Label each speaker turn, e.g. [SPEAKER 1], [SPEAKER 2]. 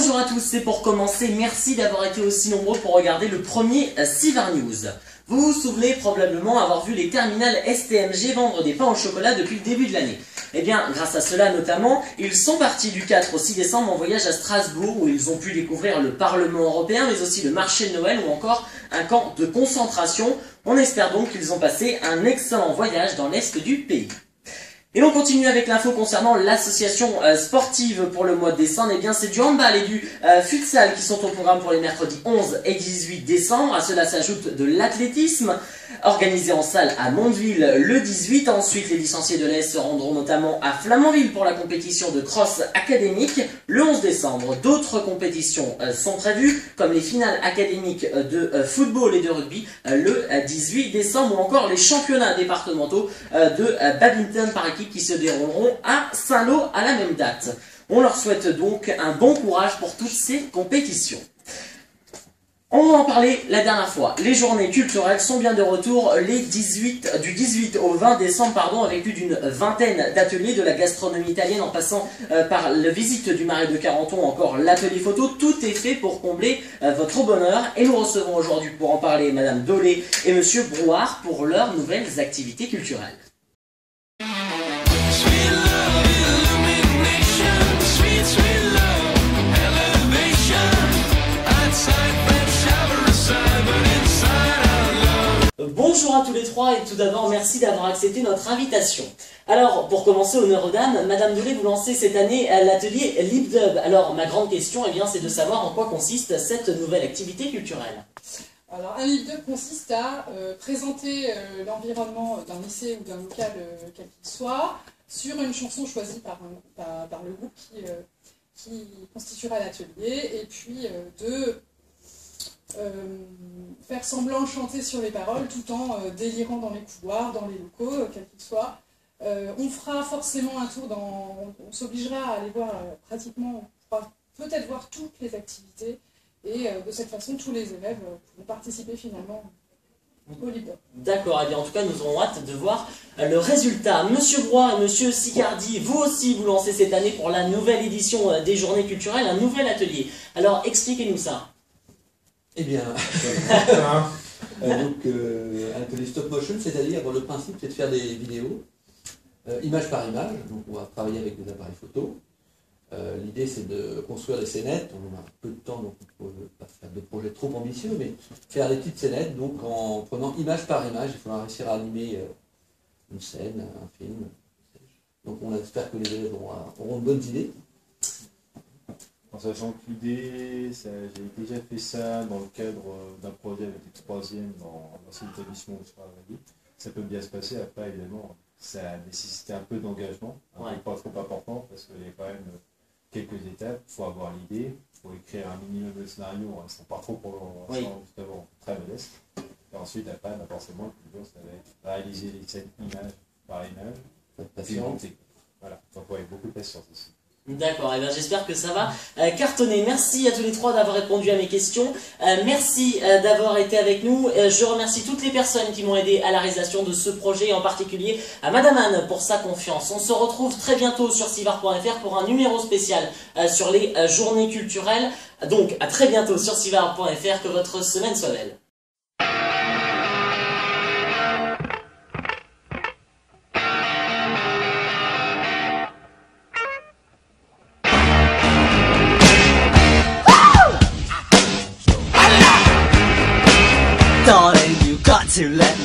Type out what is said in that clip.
[SPEAKER 1] Bonjour à tous, et pour commencer, merci d'avoir été aussi nombreux pour regarder le premier Sivart News. Vous vous souvenez probablement avoir vu les terminales STMG vendre des pains au chocolat depuis le début de l'année. Eh bien, grâce à cela notamment, ils sont partis du 4 au 6 décembre en voyage à Strasbourg où ils ont pu découvrir le Parlement européen, mais aussi le marché de Noël ou encore un camp de concentration. On espère donc qu'ils ont passé un excellent voyage dans l'est du pays. Et l'on continue avec l'info concernant l'association sportive pour le mois de décembre. Eh bien, c'est du handball et du futsal qui sont au programme pour les mercredis 11 et 18 décembre. À cela s'ajoute de l'athlétisme, organisé en salle à Mondeville le 18. Ensuite, les licenciés de l'Est se rendront notamment à Flamanville pour la compétition de cross académique le 11 décembre. D'autres compétitions sont prévues, comme les finales académiques de football et de rugby le 18 décembre, ou encore les championnats départementaux de badminton par équipe qui se dérouleront à Saint-Lô à la même date. On leur souhaite donc un bon courage pour toutes ces compétitions. On en parlait la dernière fois. Les journées culturelles sont bien de retour du 18 au 20 décembre, avec plus d'une vingtaine d'ateliers, de la gastronomie italienne en passant par la visite du Marais de Carenton, encore l'atelier photo. Tout est fait pour combler votre bonheur. Et nous recevons aujourd'hui pour en parler Madame Dolé et Monsieur Brouard pour leurs nouvelles activités culturelles. Bonjour à tous les trois et tout d'abord merci d'avoir accepté notre invitation. Alors pour commencer, honneur aux dames, Madame Dolé, vous lancez cette année l'atelier LipDub. Alors ma grande question c'est de savoir en quoi consiste cette nouvelle activité culturelle.
[SPEAKER 2] Alors un LipDub consiste à présenter l'environnement d'un lycée ou d'un local quel qu'il soit sur une chanson choisie par le groupe qui constituera l'atelier, et puis de faire semblant chanter sur les paroles tout en délirant dans les couloirs, dans les locaux, quels qu'ils soient. On fera forcément un tour on s'obligera à aller voir pratiquement, peut-être voir toutes les activités, et de cette façon tous les élèves pourront participer finalement au LipDub.
[SPEAKER 1] D'accord, et bien en tout cas nous aurons hâte de voir le résultat. Monsieur Brouard et Monsieur Sicardi, vous aussi vous lancez cette année pour la nouvelle édition des journées culturelles un nouvel atelier. Alors expliquez-nous ça.
[SPEAKER 3] Eh bien, un atelier stop motion, c'est-à-dire le principe c'est de faire des vidéos, image par image, donc on va travailler avec des appareils photo. L'idée c'est de construire des scénettes, on a peu de temps donc on ne peut pas faire de projets trop ambitieux, mais faire des petites scénettes, donc en prenant image par image, il faudra réussir à animer une scène, un film. Donc on espère que les élèves auront de bonnes idées.
[SPEAKER 4] En sachant que l'idée, j'ai déjà fait ça dans le cadre d'un projet avec les troisièmes dans l'ancien établissement où je travaillais. Ça peut bien se passer, après évidemment, ça a nécessité un peu d'engagement, peu pas trop important, parce qu'il y a quand même quelques étapes, il faut avoir l'idée, il faut écrire un minimum de scénario en restant pas trop pour l'instant, justement, très modeste. Et ensuite, après, forcément, le plus dur, ça va être réaliser les scènes image par image, puis monter. Voilà, donc il faut beaucoup de patience aussi.
[SPEAKER 1] D'accord, et bien j'espère que ça va cartonner. Merci à tous les trois d'avoir répondu à mes questions. Merci d'avoir été avec nous. Je remercie toutes les personnes qui m'ont aidé à la réalisation de ce projet, en particulier à Madame Anne pour sa confiance. On se retrouve très bientôt sur Sivart.fr pour un numéro spécial sur les journées culturelles. Donc à très bientôt sur Sivart.fr, que votre semaine soit belle.
[SPEAKER 5] Darling, you got to let